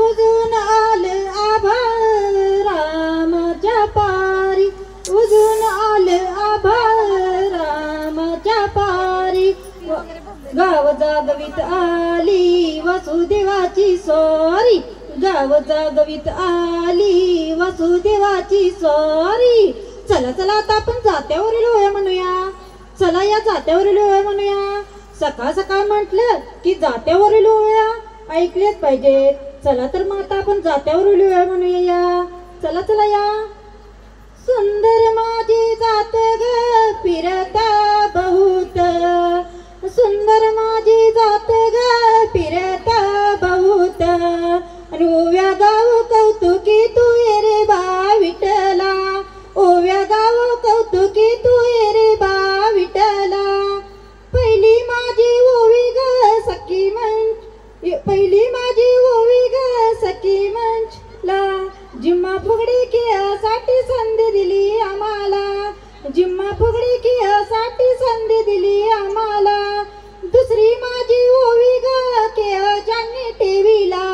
उजून आलं आभाळ रामाच्या पारी, उजून आलं आभाळ रामाच्या पारी. गाव जागवित आली वसुदेवाची स्वारी, गाव जागवित आली वसुदेवाची स्वारी. चला चला आता आपण जात्यावरील ओव्या म्हणूया, चला या जात्यावरील ओव्या म्हणूया. सकाळ सकाळ म्हटलं की जात्यावरील ओव्या ऐकलेच पाहिजेत. चला तर मग आता आपण जात्यावरील ओव्या म्हणूया. चला चला या. सुंदर माझी जात ग फिरता बहुत, सुंदर माझी जात ग फिरता बहुत. आणि ओव्या गाव कौतुकी तू ये रे बा विठला, ओव्या गाव कौतुकी तू ये रे बा विठला. पहिली माझी ओवी ग सखी मंच, पहिली माझी ओवी ग सखी मंचला. जिम्मा फुगडी खेळासाठी संधी दिली आम्हाला, जिम्मा फुगडी खेळासाठी संधी दिली आम्हाला. दुसरी माझी ओवी ग खेळ ज्यांनी टेविला,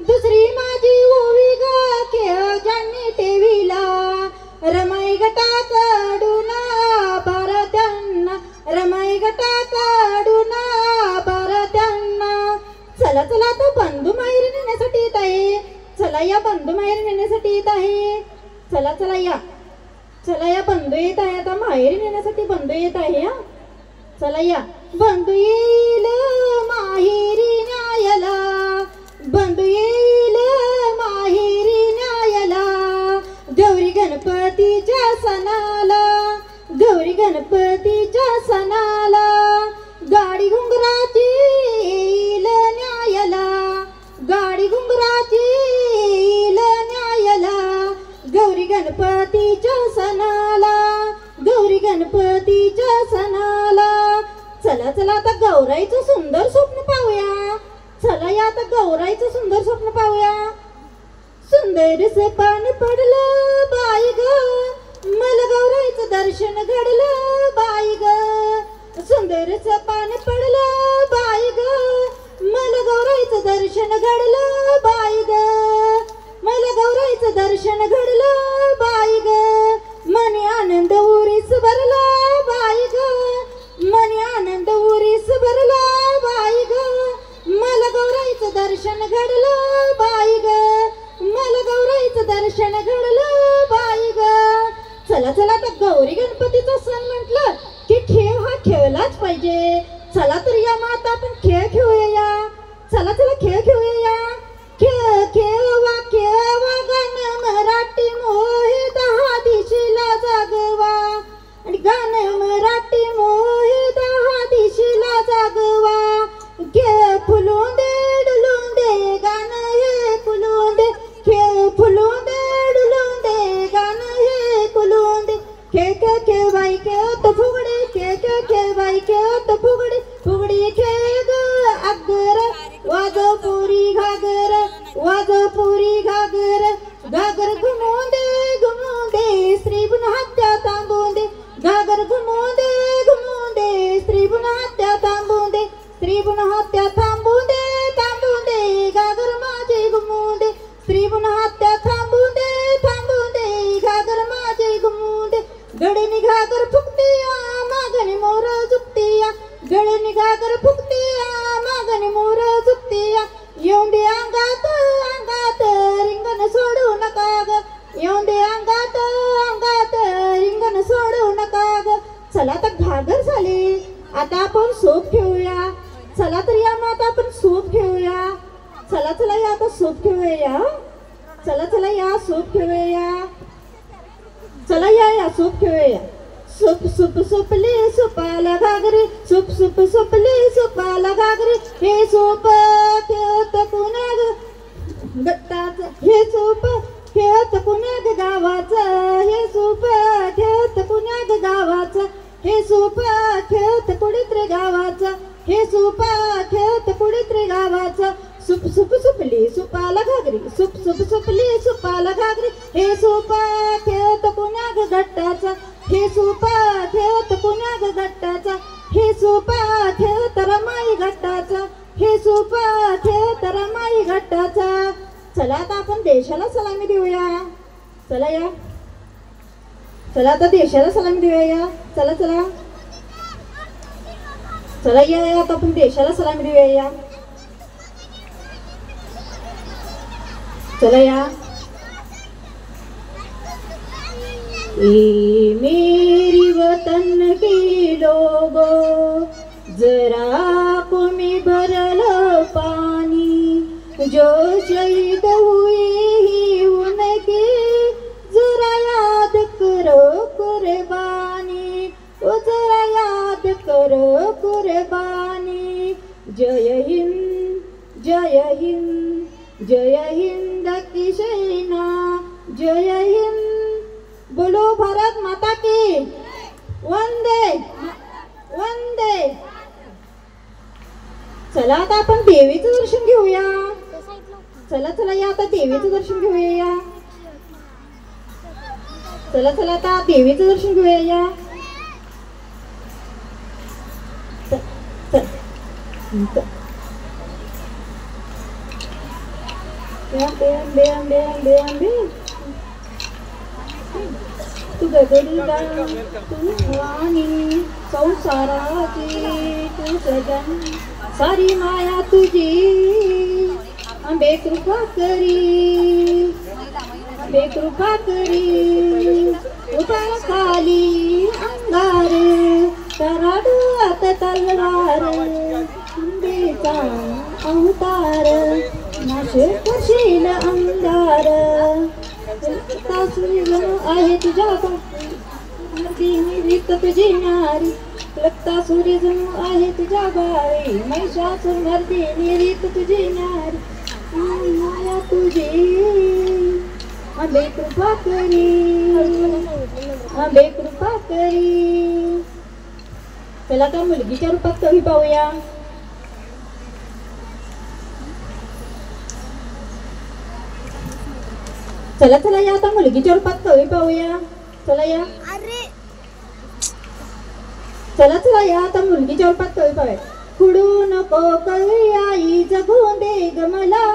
दुसरी माझी ओवी ग खेळ ज्यांनी टेविला. रमाई गटाकडून भारत्यांना, रमाई गटाकडून भारत्यांना. चला चला तो बंधू माहेरी नेण्यासाठी येत आहे, चला या बंधू माहेरी नेण्यासाठी येत आहे. चला चला या, चला या बंधू येत आहे आता माहेरी नेण्यासाठी बंधू येत आहे. हा चला या. बंधू येईल माहेरी न्यायला, बंधू येईल माहेरी न्यायला. गौरी गणपतीच्या सणाला, गौरी गणपतीच्या सणाला. गाडी घुंगराची येईल न्यायला, गाडी घुंगराची येईल न्यायला. गौरी गणपतीच्या सणाला, गौरी गणपतीच्या सणाला. चला चला आता गौराईचं सुंदर स्वप्न पाहूया, चला या आता गौराईचं सुंदर स्वप्न पाहूया. सुंदरस पान पडलं बाई ग, मला गौराईचं दर्शन घडलं बाई ग. सुंदरस पान पडलं बाई ग, मला गौराईचं दर्शन घडलं बाई ग, मला गौराईचं दर्शन घडलं बाई ग. मनी आनंद उरीस भरला बाई ग, मनी आनंद उरीस भरला बाई ग. मला गौराईचं दर्शन घडलं बाई ग, मला गौराईचं दर्शन घडलं बाई ग. चला चला तर गौरी गणपतीचा सण म्हटलं की खेळ हा खेळलाच पाहिजे. चला तर या माता आपण खेळ खेळूया, चला चला खेळ खेळूया. खेळ खेळवा खेळवा गाणं मराठी मोहे दहा दिशेला जागवा, आणि गाणं मराठी मोहे दहा दिशेला जागवा. खेळ फुलून दे डुलून दे गाणं हे फुलून दे, खेळ फुलून दे डुलून दे गाणं हे फुलून दे. खेळ खेळ खेळ बाई खेळ तो फुगडी, खेळ खेळ खेळ बाई खेळ तो फुगडी. फुगडी खेळ ग अग्गर वाजव पुरी घागर, वाजव पुरी घागर. घागर घुमवून दे स्त्री पुन्हा हात्या थांबवून दे. घागर घुमवून दे स्त्री पुन्हा हात्या थांबवून दे, स्त्री पुन्हा हात्या थांबवून दे, थांबवून दे. घागर माझे घुमवून दे स्त्री पुन्हा हात्या थांबवून दे, थांबवून दे. घागर माझे घुमवून दे. गडनी घागर फुकतिया मागणी मोर झुकतिया, गडनी घागर फुकतिया मागणी मोर झुकतिया. येऊन दे अंगात अंगात रिंगण सोडू नका ग, येऊन दे अंगात अंगात रिंगण सोडू नका ग. चला तर घागर झाले, आता आपण सूप खेळूया. चला तर या माता आपण सूप खेळूया, चला चला या आता सूप खेळूया. चला चला या सूप खेळूया, चला या सूप खेळूया. सूप सूप सुपली सुपाला घागरी, सूप सूप सुपली सुपाला घागरी. हे सूप खेळत कुण्या गट्टाच, हे सूप खेळत कुण्या गावाचं, हे सूप खेळत कुण्या गावाचं. हे सूप खेळत कुडीत्रे गावाचं, हे सूप खेळत कुडीत्रे गावाचं. सूप सूप सुपली सुपाला घागरी, सूप सूप सुपली सुपाला घागरी. हे सूप खेळत कुण्या गट्टाचा, हे सूप खेळत कुण्या गट्टाचा. हे सूप खेळत रमाई गट्टाचा, हे सूप खेळत रमाई गट्टाचा. चला आता आपण देशाला सलामी देऊया. चला या, चला आता देशाला सलामी देऊया. या चला चला चला या, आता आपण देशाला सलामी देऊया. या चला या. ए मेरी वतन के लोगों, जरा आँखों में भरल पानी, जो शहीद हुए ही उनके जरा याद करो कुर्बानी, ओ जरा याद करो कुर्बानी. जय हिंद जय हिंद जय हिंद की सेना, जय हिंद. बोलो भारत माता की वंदे वंदे. चला आता आपण देवीचं दर्शन घेऊया. चला चला या, आता देवीचं दर्शन घेऊया. या चला चला आता देवीचं दर्शन घेऊया. या आंबे आंबे आंबे आंबे तू गगडीला तू वाणी संसाराची, तू सजन सारी माया तुझी. आंबे कृपा करी, आंबे कृपा करी. उठाण खाली अंगार, कराडू आता तलवार. आंबेचा अवतार, नाश करशील अंगार. लक्तासुरी जणू आहे तुझ्या मर्दीने रीत तुझी नारी, लक्तासुरी जणू आहे तुझ्या बाई. महिषासुर मर्दीने रीत तुझी नारी, माया तुझी. आंबे कृपा करी, आंबे कृपा करी. चला आता मुलगीच्या रूपात कवी पाहूया. चला चला या, आता मुलगीच्या रूपात कवी पाहूया. चला या, चला चला या, आता मुलगीच्या रूपात कवी पाहूया. खुडू नको कवी आई, जगू दे ग मला,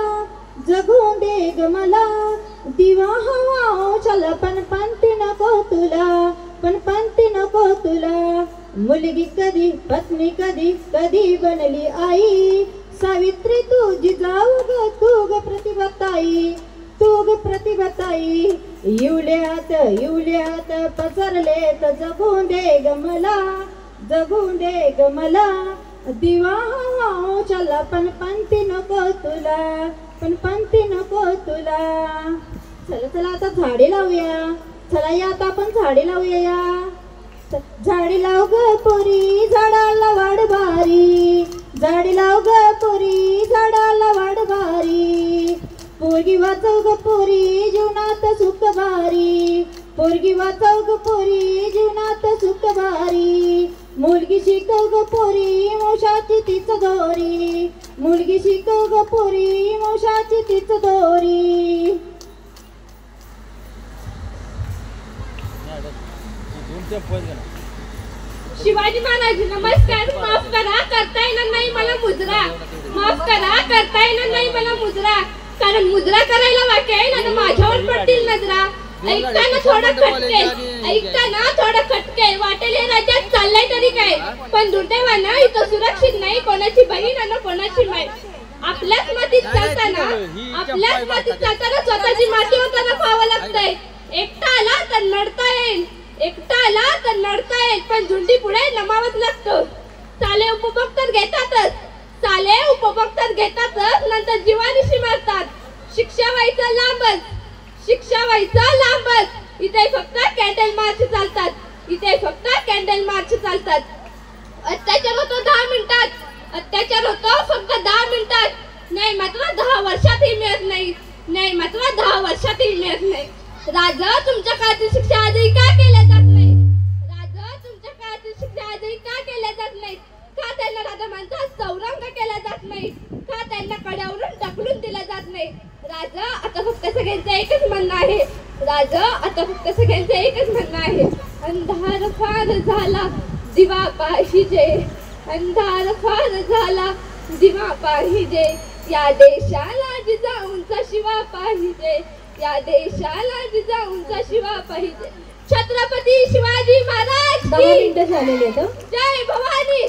जगू दे ग मला. दिवा हवा चल पण पंती नको तुला, पण पंती नको तुला. मुलगी कधी पत्नी कधी कधी बनली आई, सावित्री तुझी जाऊ ग तू ग प्रतिभाताई, तू ग प्रतिभाताई. येवल्यात पसरले तर जगू दे ग मला, जगू दे ग मला. दिवा हवा चला पण पंती नको तुला, पण पंती नको तुला. चला चला आता झाडे लावूया. चला या, आता आपण झाडे लावूया. या झाडे लाव ग पोरी, झाडाला वाढ भारी. झाडे लाव ग पोरी, झाडाला वाढ भारी. पोरगी वाचव ग पोरी, जीवनात सुख भारी. पोरगी वाचव ग पोरी, जीवनात सुख भारी. मुलगी शिकव ग पोरी, मोशाची तीच दोरी. मुलगी शिकव ग पोरी, मोशाची तीच दोरी. शिवाजी महाराज नमस्कार. माफ करा, करता येणार नाही मला मुजरा. माफ करा, करता येणार नाही मला मुजरा. कारण मुजरा करायला वाक्य आहे ना, माझ्यावर पडतील नजरा. ऐकताना थोडं खटके, ऐकताना थोडं खटके. वाटेल हे राज्यात चाललंय तरी काय, पण दुर्दैवानं इथं सुरक्षित नाही कोणाची बहीण आणि कोणाची माय. आपल्याच मातीत चालताना, आपल्याच मातीत चालताना स्वतःची माती होताना खावं लागतंय. एकटा आला तर नडता येईल, एकटा आला तर नडता येईल, पण झुंडी पुढे नमावंच लागतं. साले उपभोग तर घेतातच, साले उपभोग तर घेतातच, नंतर जीवानिशी मारतात. शिक्षा व्हायचं लांबच, शिक्षा व्हायचं लांबच. इथे फक्त कॅन्डल मार्च चालतात, इथे फक्त कॅन्डल मार्च चालतात. अत्याचार होतो 10 मिनिटात, अत्याचार होतो फक्त 10 मिनिटात. नाही मात्र 10 वर्षातही मिळत नाही, नाही मात्र 10 वर्षातही मिळत नाही. राजा तुमच्या काळातील शिक्षा आजही का केल्या जात नाही? राजा तुमच्या काळातील शिक्षा आजही का केल्या जात नाही? का त्यांना राजा माणसात चौरंग केला जात नाही? का त्यांना कड्यावरून ढकलून दिला जात नाही? राजा आता फक्त सगळ्यांचं एकच म्हणणं आहे, राजा आता फक्त सगळ्यांचं एकच म्हणणं आहे. अंधार फार झाला दिवा पाहिजे, अंधार फार झाला दिवा पाहिजे. या देशाला जिजाऊंचा शिवा पाहिजे, या देशाला जिजाऊंचा शिवा पाहिजे. छत्रपती शिवाजी महाराज 10 मिनिटं झालेली आहेत. जय भवानी.